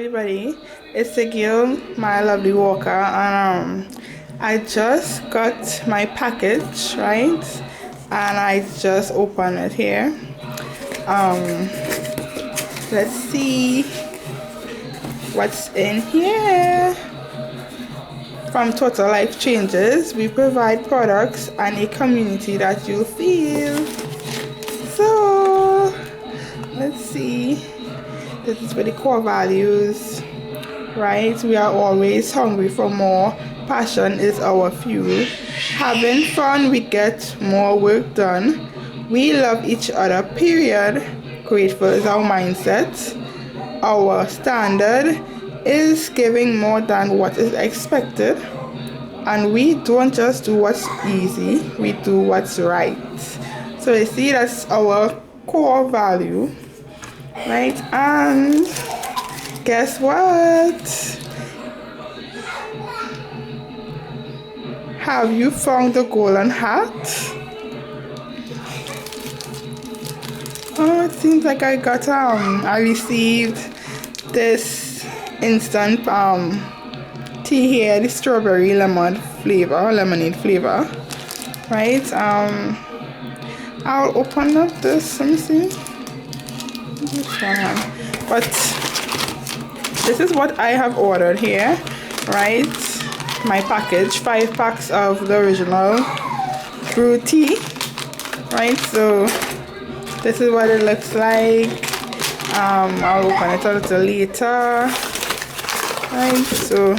everybody, it's the girl, my lovely Walker, and I just got my package, right? And I just opened it here. Let's see what's in here. From Total Life Changes, we provide products and a community that you'll feel. So let's see. This is for the core values, right? We are always hungry for more. Passion is our fuel. Having fun, we get more work done. We love each other, period. Grateful is our mindset. Our standard is giving more than what is expected. And we don't just do what's easy, we do what's right. So you see, that's our core value. Right, and guess what? Have you found the golden hat? Oh, it seems like I received this instant tea here, the strawberry lemonade flavor. Right, I'll open up this, let me see. But this is what I have ordered here, right? My package, 5 packs of the original brew tea, right? So this is what it looks like. I'll open it a little later, right? So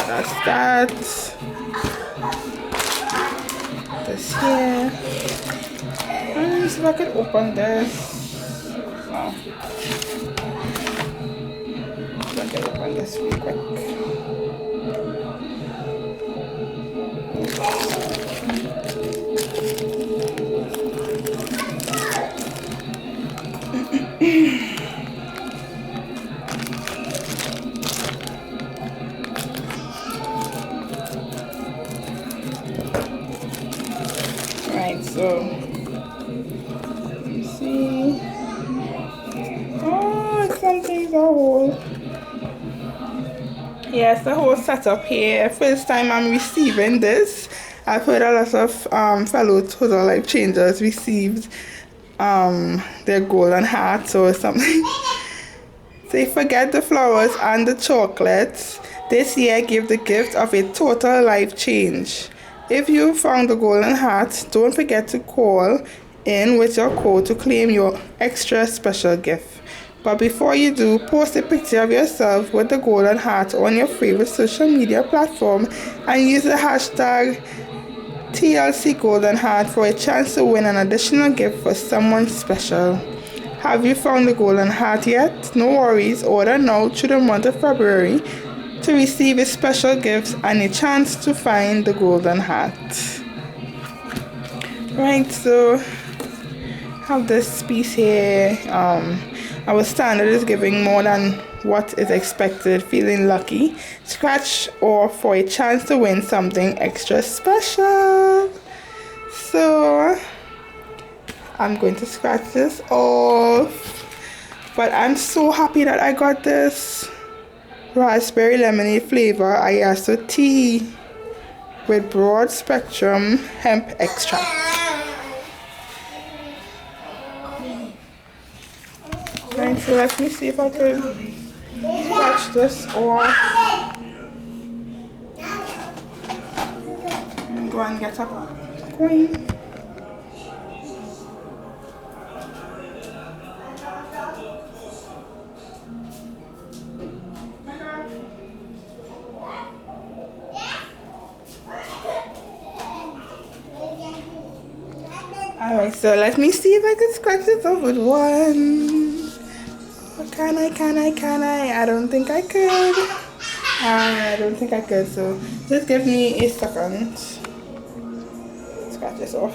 that's that. This here. Let me see if I can open this. I'm gonna open this real quick. Right, so you see. Something's a whole. Yes, the whole setup here. First time I'm receiving this. I've heard a lot of fellow Total Life Changers received their golden hearts or something. So forget the flowers and the chocolates. This year give the gift of a total life change. If you found the golden heart, don't forget to call in with your code to claim your extra special gift. But before you do, post a picture of yourself with the golden heart on your favorite social media platform and use the hashtag TLC Golden Heart for a chance to win an additional gift for someone special. Have you found the golden heart yet? No worries, order now through the month of February to receive a special gift and a chance to find the golden heart. Right, so have this piece here. Our standard is giving more than what is expected, feeling lucky. Scratch off for a chance to win something extra special. So I'm going to scratch this off. But I'm so happy that I got this raspberry lemonade flavor Iaso tea with broad spectrum hemp extract. Right, so let me see if I can scratch this off. And go and get a coin. Alright, so let me see if I can scratch this off with one. Can I? I don't think I could. I don't think I could, so just give me a second. Scratch this off.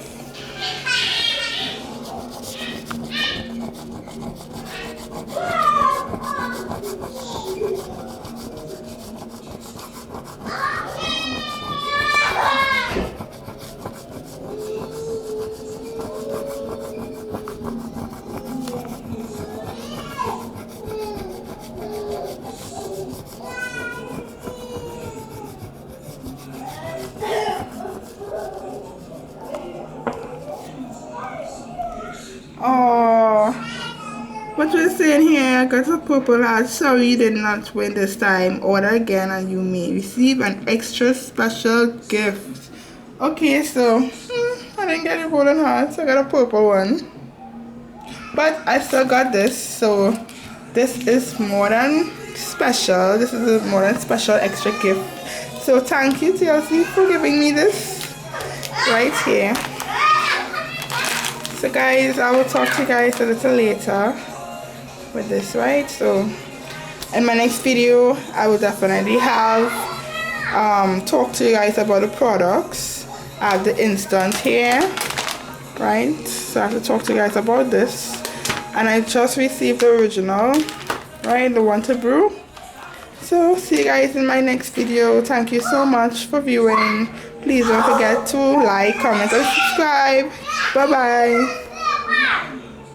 saying here, I got a purple heart. Sorry you did not win this time. Order again and you may receive an extra special gift. Okay, so I didn't get a golden heart, so I got a purple one. But I still got this, so this is more than special. This is a more than special extra gift. So thank you TLC for giving me this right here. So guys, I will talk to you guys a little later with this, right? So in my next video I will definitely have talk to you guys about the products. I have the instant here, right? So I have to talk to you guys about this. And I just received the original, right, the one to brew. So see you guys in my next video. Thank you so much for viewing. Please don't forget to like, comment and subscribe. Bye bye.